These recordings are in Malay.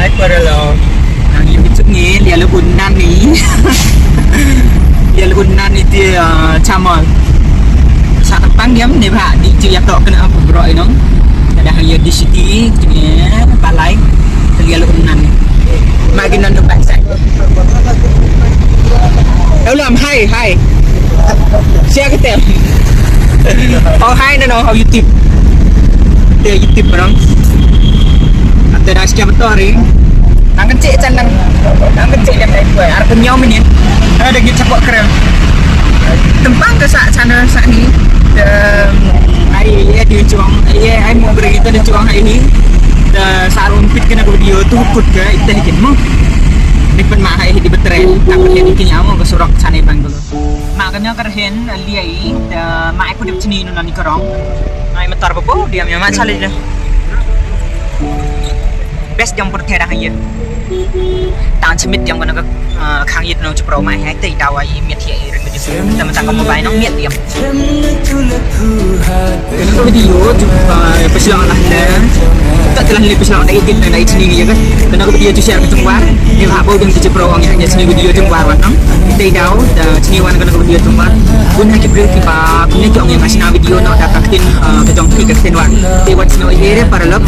Hai Paralo. Nang ini cengin dia lebunan nih. Dia lebunan itu camal. Saat tepang dia menebak di ciyak tok kena apa bro ini. Ada hanya di sini cengin balai dia lebunan. Makin nanti bahasa. Làm hai. Share cái tem. Hai nó học YouTube. Dia YouTube orang. Ada rahasia betul hari. Nang kecil can nang kecil yang lain gue. Arep nyom ini. Ada gitu cepok keren. Tempang ke sana ni. Ai di cuang. Ai mau beri kita di cuang ini. Sarung fit kena video tu kut ke itu hikin mo. Di penmahai di beteren. Takut dia bikin nyamu ke surok sana bang dulu. Makanya keren liai. Mak aku di sini nunani kerong. Ai metar apa? Dia memang salah dia. Best yang pertama dah ya. Tahun semit yang mana khang yit nong cepro mai hai tei tawai miet hiai ring begitu. Teman-teman kamu bayi nong miet diam. Ini video juga peselang lah dan tak telah lebih peselang dah edit dan dah sendiri ya kan. Kena video tu share ke jumpa. Ni habo yang cepro orang yang sendiri video jumpa nong. Tei tahu dan sini wan kena video jumpa. Pun hak beri tiba punya jong yang masih na video nong dapat tin ke jong tiga tin wan. Tei wan snow here para lop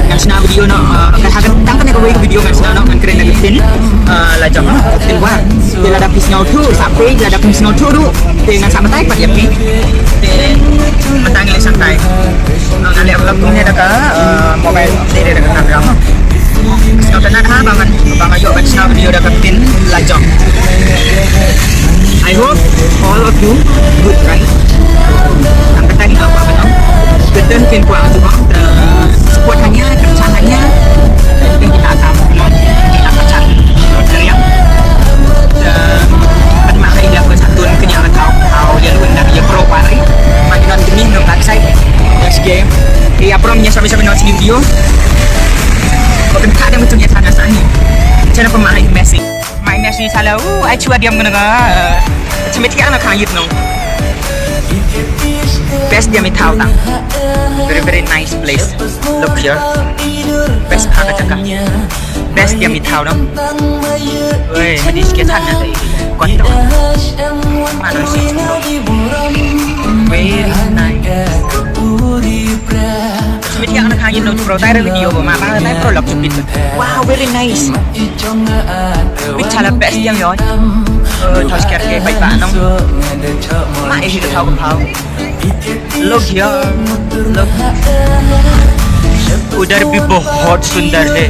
yang sena video nong kahak tangkan yang video kan sena nong keren lagi tin là chồng tin quá thì là đập snow thu sắp đi là đập snow thu đủ thì ngang sama tay pak ya pi thì matang ile santai nang lihat belum punya ada mobile ini ada kan ram snow tenan ha bang ayo baca snow video dapat tin là chồng I hope all of you good right ang kata ni apa kan betul tin kuang tu bang support hanya kerjanya dan kita akan kita kerja dari yang penmakai dia bersatuan kenyang kau dia lu nak dia pro pari makin non demi non tak sai next game dia pro nya sampai non video bukan ada mutunya sana sana cara pemakai Messi main Messi salah ai cua diam kena cemeti anak kayit no best dia tahu tang very nice place look here best agak cakap best dia tahu dong weh mesti sikit sana tadi kontol mana sih very nice seperti yang anak hanya nonton pro tayar video mama tayar pro log cupit wow very nice bicara best yang yon tahu sekian kayak baik pak nong mak ini tahu look here look उधर भी बहुत सुंदर है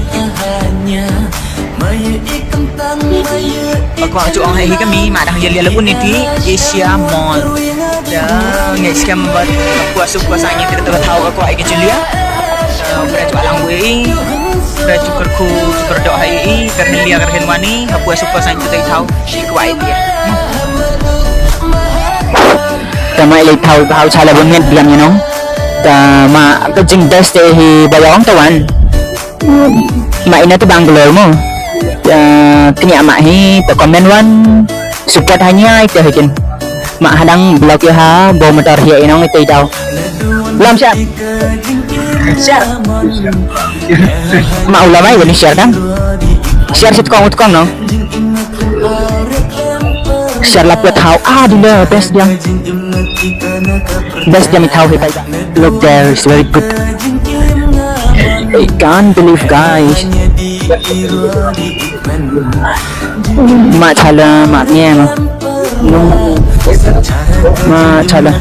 Aku cuang hai kami mak dah lihat pun ini Asia Mall dan Asia membuat puasa-puasanya tidak tahu aku ai kejulia berada alang wei berada cukurku cukur doa hai karena lihat karena wani puasa-puasanya tidak tahu aku ai dia Kami lihat tahu cara bunyi diam you know mà cái trình test thì bây giờ tuan mày nó tới Bangalore mo cái nhà mày thì comment one support hanya itu hikin mak hadang blog ya ha bawa motor hiya inong itu daw belum share mak ulama ini share kan share situ kong no share lah buat tahu dulu best dia tahu hipa look there is very good I can't believe guys mak chala mak nghe mà mak chala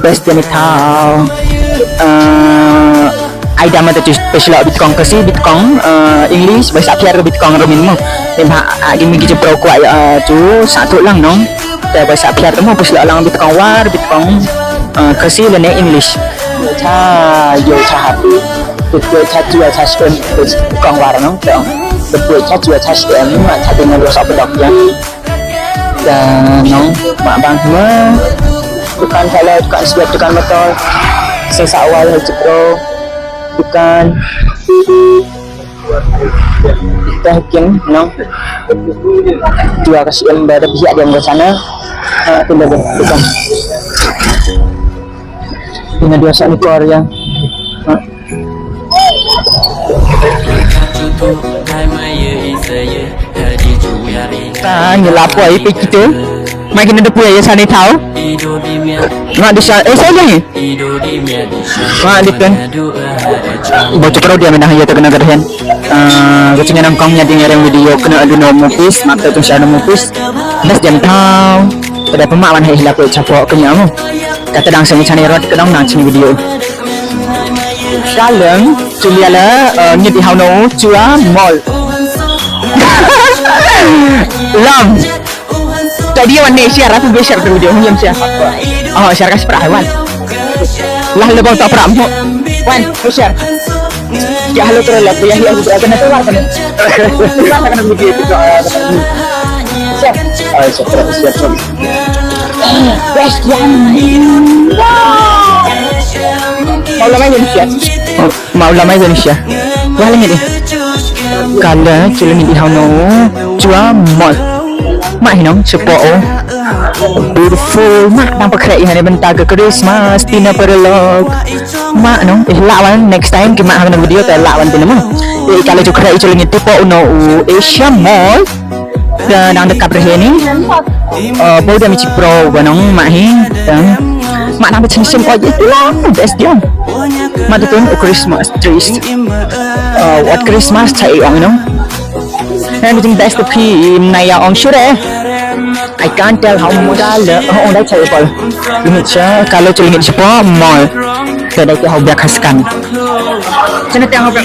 best dia tahu ai dah mata tu special bitcoin kasi bitcoin English bahasa Arab bitcoin romin mo limha gimi gitu pro kuat tu satu lang nongแต่ภาษาเพียรต้องพูดเรื่องบิตคอยว่าบิตคอยคือสิ่งในอังกฤษถ้าอยู่ชาติเป็นชาติจุดชาติเป็นกองวารน้องแต่เป็นชาติจุดชาติเป็นมาชาติเป็นเราสอบดอกยังแต่น้องมาบางเมื่อbukan kalau bukan sebab bukan motor sesa awal hijau bukan yakin no dua kasih embada pihak yang ke sana tidak bukan ini dua saat ekor yang Nyelap apa kita makin ada punya ya sana tahu mak bisa saya ni mak dipen bocor pro dia menang ya terkena gerhen kecingin nangkongnya di ngereng video kena adu nomor pis mak tu share nomor pis nas jam tahu pada pemawan hai hilap capok kenyamu kata langsung channel rot kedong nang sini video Kaleng Juliala như thì hào nấu chua mol Lam Tadi yang mana share aku gue share video hanya share share kasih perah wan lah lebang tak perah wan gue share ya halo terus lah ya aku berada nanti wan kan akan video itu share siap best yang mau lama Indonesia mau lama Indonesia wah lagi deh kalau cilin di hano cua mall mak hinong sepo beautiful mak nampak keren ini bentar ke Christmas tina perlog mak nong lawan next time kita akan video ter lawan tina mo kalau juga keren cilin itu po no Asia Mall dan ang dekat berheni bau dia mici pro banong mak hin mak nampak cincin kau itu lah best dia mak tu Christmas trees what Christmas cai orang nong and the best of him này ông sure I can't tell how much ông đã chạy vào limit cha kalau cilingit siapa mall kedai ke hobyak khaskan sana tang hobyak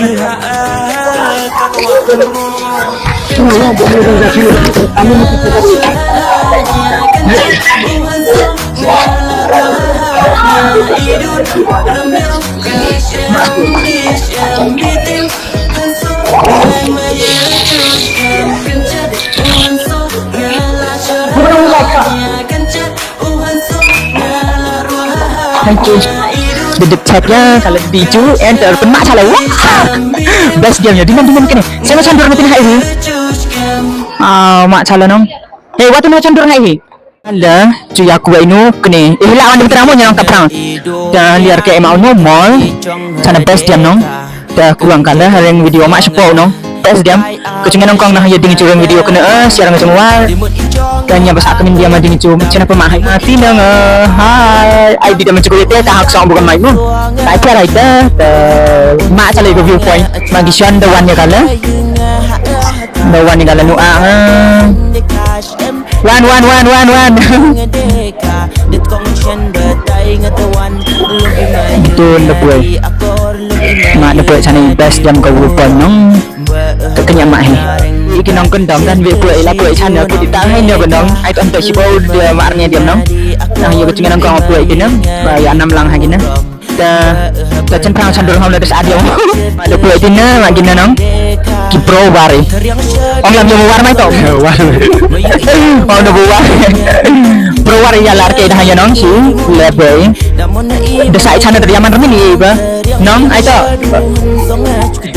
Thank you. Dedek chatnya kalau dicu enter pemak salah best game nya dimana kan saya macam dorang tin hai ni mak salah nong waktu macam dorang hai ada cuy aku inu kene lawan di teramu nyang kaprang dan liar ke mau no mall sana best game nong dah kurang kala hari video mak sepo nong best game kecingin nongkong nah ya dingin curang video kena siaran semua dan yang besar kemin dia mandi cu macam apa mahai mati nang hai ai di dalam cukup itu tak hak song bukan main pun tak kira itu mak cari ke viewpoint magi sian the one nya kala nu one betul betul mak dapat sana best jam kau viewpoint nong kenyang mak ni iki nong kendong dan việc cười là cười chăn aku di tang hai nyo kendong ai tu antai sibo dia marnya diam nong nah yo kecingin nong kong cười kinam ba ya 6 lang hai kinam ta chen prang chandor hom la des adio ada cười tina mak kinam nong ki pro bari ong lam yo war mai to war oh no war pro war ya lar ke dah ya nong si lebe desai channel dari aman remi ni ba nong ai to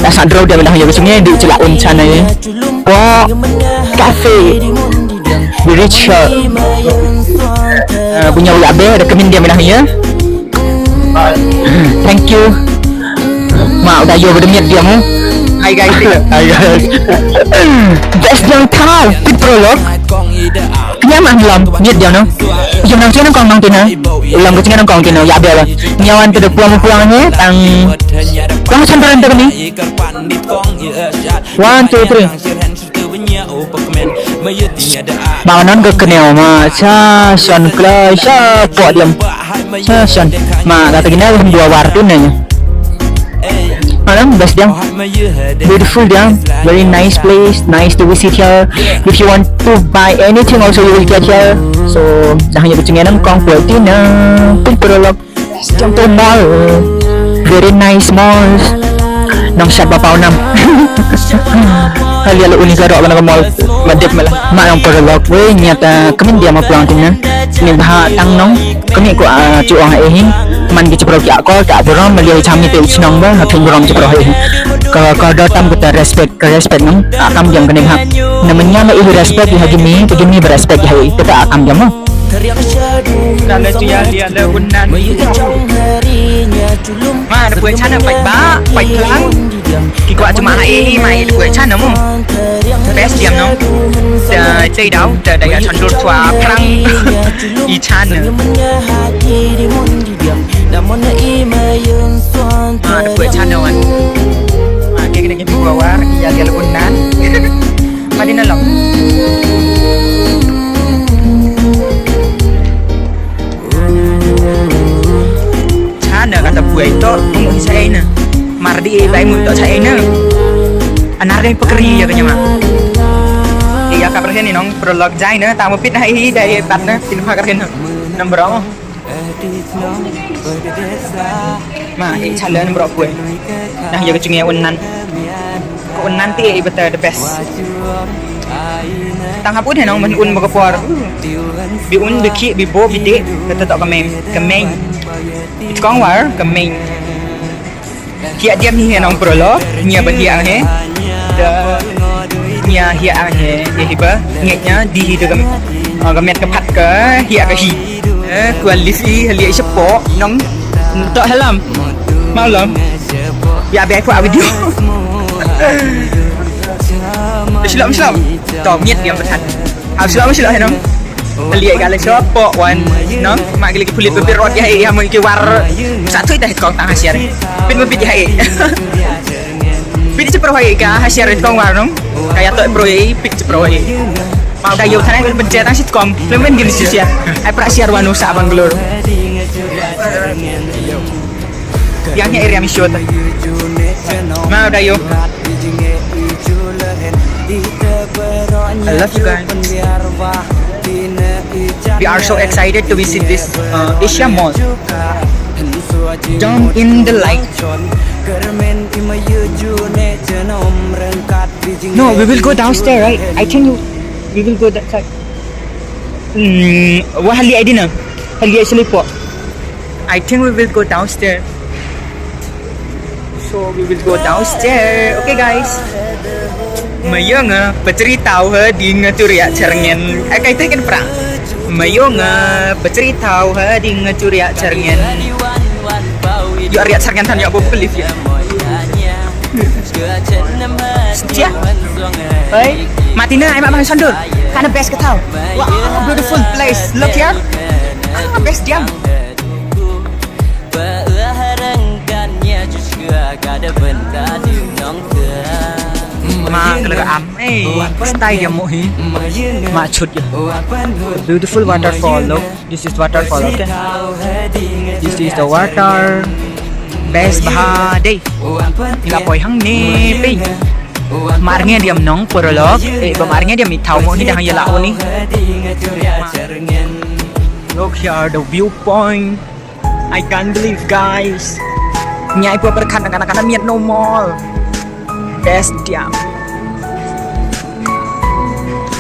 dah sandro dia dah ya besungnya di celaun channel ni cafe Richer punya UAB rekening dia menahnya thank you mak udah yo berdemiat dia mu hai guys best yang tahu di prolog kenyaman lam niat dia no jom nang sini kong nang tina lam kecingin kong tina ya bela nyawan tu puang-puangnya tang kong sandaran tu ni 1 2 3 Mau non ke kenal ma cha son klai cha po diam cha son ma kata gini dua wartu nanya malam best diam beautiful diam very nice place nice to visit here if you want to buy anything also you will get here so jangan jadi cengenam kong kuatin pun prolog contoh mall very nice malls nong shot bapau nam hal uni garok bana mall madep malah mak yang prolog we nyata kemin dia ma pulang tina ni bah tang nong kemi ko cu ong ai man gi cepro ki akol ka borom melihat chami te uchnong ba hakin borom cepro ai ka datam kita respect nong akam jam kening hak namanya ma ihu respect hagimi begini berespect hai kita akam jam kalau dia ada gunan mà được quên chăn ở bạch bá bạch lắm thì quả cho mà ai mai được quên chăn đúng không best diam nong tây đảo đại chandur tua perang Ichan buat channel kan kayak gini bawar ya dia lebunan madina lom channel kata buat itu ngomong saya ini mardi baik untuk saya ini anak yang pekerja ya kayaknya mah iya kabar ini nong prolog jai nih tamu pit hai dari partner film kabar ini nomor berapa mah channel nomor berapa nah ya kecungnya unan nanti betul the best tang hapun nong men un bagapor bi un bi ki bi bo bi de kata tak kemeng itu kong war kemeng kia diam ni nong prolo nya bagian he nya hia he hiba ngeknya di degam gamet kepat ke hia ke hi quality hali sepo nong tak halam malam ya be aku video Islam tỏ nhiệt điểm vật thật Islam hay không liệt cái là shop bộ one nó mà cái kulit berpirot ya hay mau cái war satu itu kau tang hasil pin berbit hay pin cepro hay ka hasil itu kau war nong kayak tu pro hay pin cepro hay mau kayu tanah kan pencet sitcom lemen gini sih ya ai prasiar wanu sa Bangalore yang area mission mau dah yo I love you guys. We are so excited to visit this Asia Mall. Jump in the light. No, we will go downstairs, right? I think we will go that side. What hali I didn't? Hali I sleep. I think we will go downstairs. So we will go downstairs. Okay, guys. Mayo nga bercerita di ngaturia cerngin kai kan perang mayo nga bercerita di ngaturia cerngin yo area cerngin tan ya bo believe ya setia hey matina ai mak sandur kana best ke tau wow beautiful place look here best diam mà cái là ấm style điểm mỗi mà chụt beautiful waterfall look this is waterfall okay this is the water best bah đây là poi hang ni ping marnya diam nong porolog marnya diam thau mo ni dah ya lao ni look here the viewpoint I can't believe guys nyai pua perkan anak-anak miat no mall best diam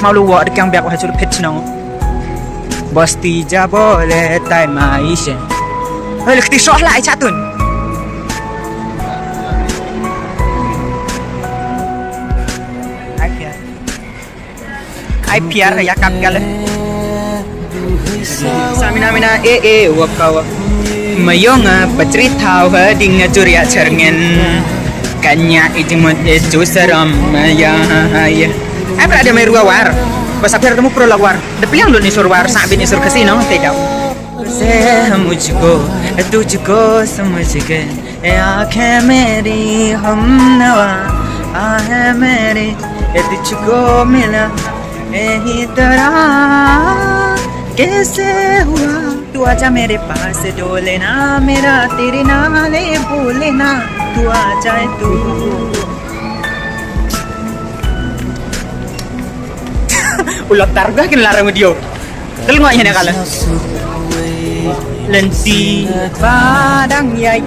mau lu wak dekat biar aku hasil pitch nong Basti ja boleh tai maisha hei lekti soh lah chatun ai piar ya kam gale samina wakawa mayonga bercerita ding curia cerngin kanya itimot itu seram ya ai berada mai ruwa war bas apir temu pro lawar de piang lo ni sur war sa bin sur casino tidak se mujhko tujhko samajh ke aankhein meri hum nawa aahe meri tujhko mila यही तरह कैसे हुआ तू आजा मेरे पास डोले ना मेरा तेरे नाले बोले ना तू आ जाए तू ulang targa kin larang video telngok nya kala lensi padang yai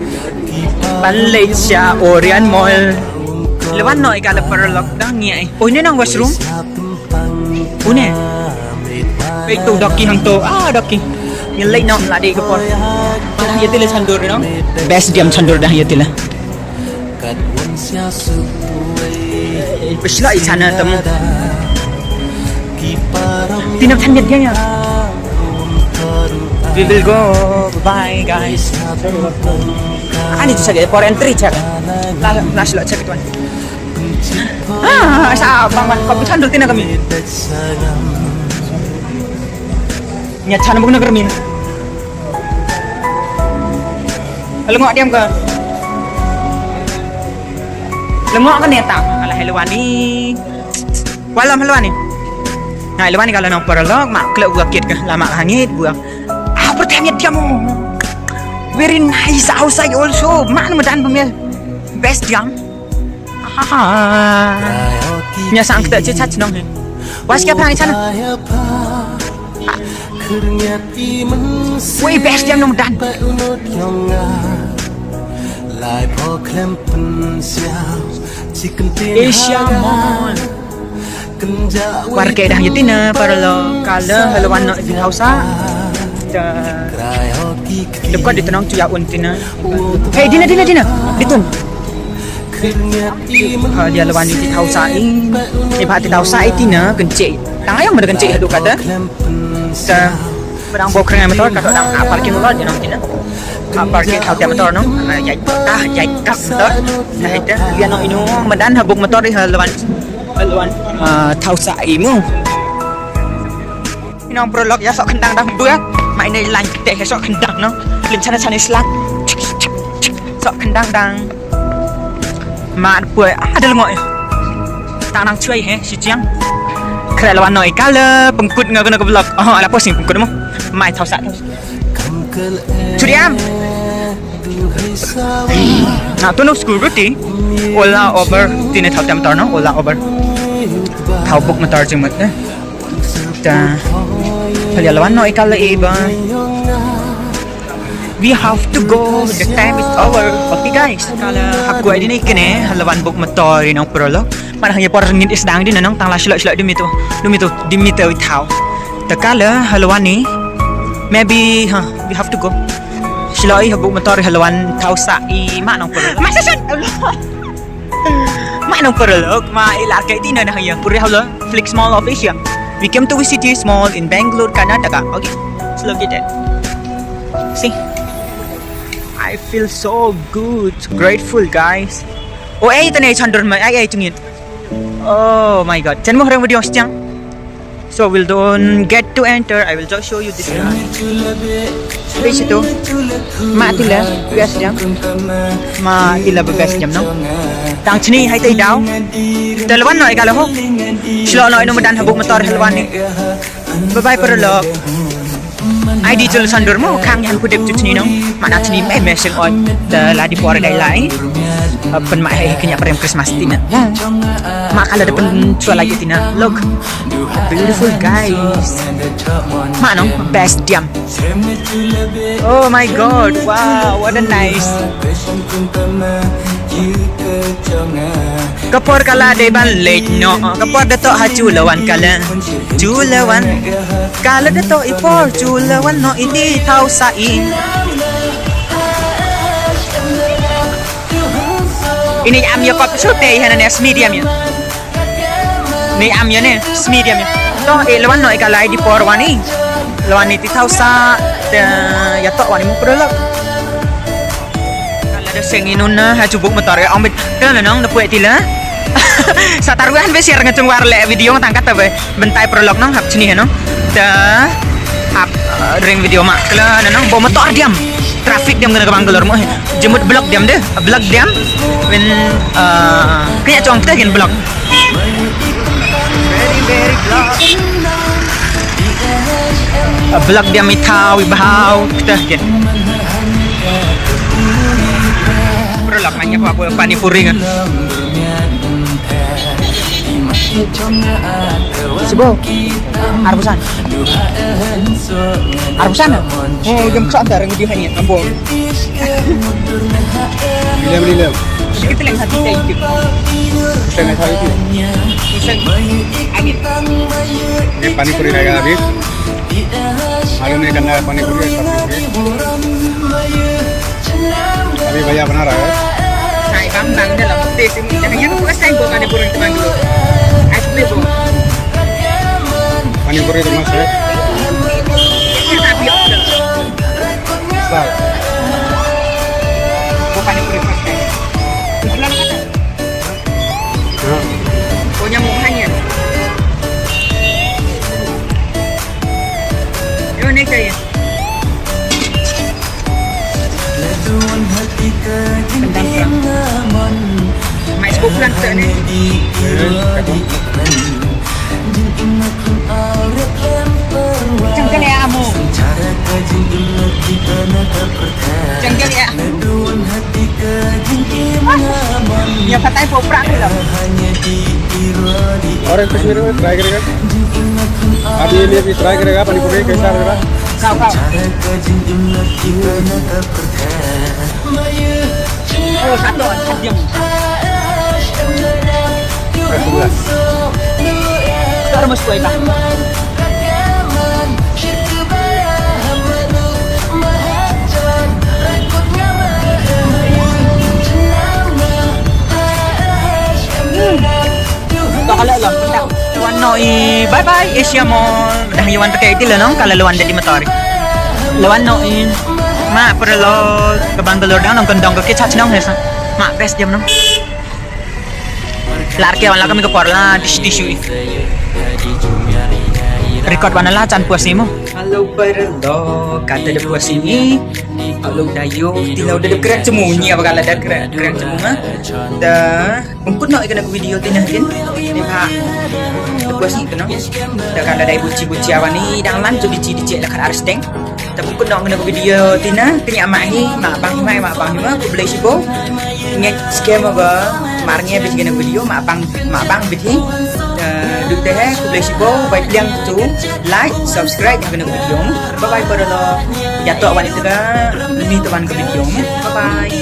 Malaysia Orion Mall lewan noi kala perlok dang yai oh ini nang washroom Une itu doki hang to doki nyelai nom la de ko dah ya tila chandur no best diam chandur dah ya tila besla ichana tamu tinam thanjat dia ya we will go bye guys ani tu saja for entry check la check tuan Mai sa bang ko bitan dul tina kami. Nya chan bug na kami. Lengok diam ke? Lengok kan ya tak? Kalau hewan ni, walam hewan ni. Nah hewan ni kalau nak perlok, mak kelak buat kit ke, lama hangit buat. Pertama diam. Very nice outside also. Mana medan pemil best diam. Nya sang kita cecat nong. Was kaya pang sana. Wih best diam nong dan. Asia Mall. Warga dah yatina para lo kalau hewan nak di hausa. Dekat di tenang tu ya untina. Hey Dina ditun. Dia lawan di hausa ini. Ibarat di hausa Tina kencik. Tang ayam ada kencik hidup kata. Berang bok dengan motor kata orang parking motor di nong Tina. Parking hotel motor nong. Jai kap motor. Nah itu dia nong inu medan habuk motor di lawan hausa imu. Nong prolog ya sok kendang dah dua. Mai này lành để cái sọ kendang nó lên chana Islam sọ kendang đang mà buổi ada lengoy tang nang cuy he si chiang kaya lawan noi kala pengkut ngak ke blog ala posting pengkut mo mai thau sa Curiam nah tu no school ruti ola over tine thau tem tor no ola over thau book motor jeng mat ta Lawan no ikala iba. We have to go. The time is over. Okay guys. Kalau aku ini kene lawan book motor nong prolog. Pada hanya por ngin isdang din nong tang la slok demi tu thau. Takala lawan ni maybe we have to go. Sloi book motor lawan thau sa I mak nong prolog. Masa sun. Mak nong prolog ma ilar kai tin na hanya puri halo Flix Mall of Asia. We came to visit this mall in Bangalore, Karnataka. Okay, let's look at it. See, I feel so good, grateful, guys. Oh, ay ito na 800 mai. Ay tungin. Oh my God. Chan mo harang video siyang. So we'll don't get to enter. I will just show you this guy. Space ito. Matila, best jam. Matila best jam no. Tang chini hay tay daw. Dalawan no ikala ho. Silo no ino madan habuk motor halwan ni. Bye-bye perlok. ID jul sandur mo kang yan kudip tu chini no. Mana chini may message on the ladi por dai lai. Pen mai hay kenya parem Christmas tina. Makala depan cua lagi tina. Look. Beautiful guys. Mana best jam. Oh my God. Wow, what a nice. Kapor kala de ban late no kapor dato ha chulawan kala chulawan kala dato ipor chulawan no ini tau sain ini amya kop sute hana ne medium ya ni amya ne medium ya to lawan no kala di por wani lawan ini tau sa ya to wani mo prolog sing inuna ha cubuk motor ya omit kana nong napuet tila sa taruhan be share ngacung war le video tangkat be bentai prolog nong hap sini no da hap ring video mak kala nong bawa motor diam traffic diam kena ke Bangalore mo jemut blok diam deh blok diam when kaya cong kita gen blok very blok diam itau ibau kita gen prolog nanya apa panipuri kan Sibo Arbusan oh jam kesan darang di hanya ambo bila kita lagi hati saya itu saya tahu itu angin panipuri naga habis hari ini kena panipuri अभी भैया बना रहा है साई काम नांगने लगा तेज में jangan bukan saya bukan di Puri teman dulu asli bu Panipuri itu mas ya ini tapi apa sah bukan Panipuri mas bulan kata punya mau Cengkel ya kamu. Cengkel ya. Ya katanya poprak loh. Orang kecil itu try kira kan? Abi ini भी try करेगा पानी पूरी कैसा रहेगा? Kau. Oh, satu diam. Sekarang mas kue kah? Kalau lang, lawan no bye bye Asia Mall. Dah yawan pakai itu lah no, kalau lawan dari motor. Lawan no mak perlu ke Bangalore dah nong kendong ke catch nong hesa. Mak press jam nong. Lar ke wala kami ke porla dish. Record mana lah can puas mo. Halo perlo kata ada puas ini. Halo dayo tilau ada keren semuanya apa kalau ada keren semua. Dah mungkin nak ikan video tinahin. Ni pak. Puas ni tu no. Dah kalau ada buci awan ni dalam tu dici lah kan arsteng. Tapi mungkin nak kena video tina kena mak ni mak bang ni aku beli sibo. Ingat scam apa? Marnya habis kena video mak bang bithi. Được thế aku beli sibo baik yang tu like subscribe yang kena video. Bye bye perlo. Jatuh awan itu kan ini teman ke video. Bye bye.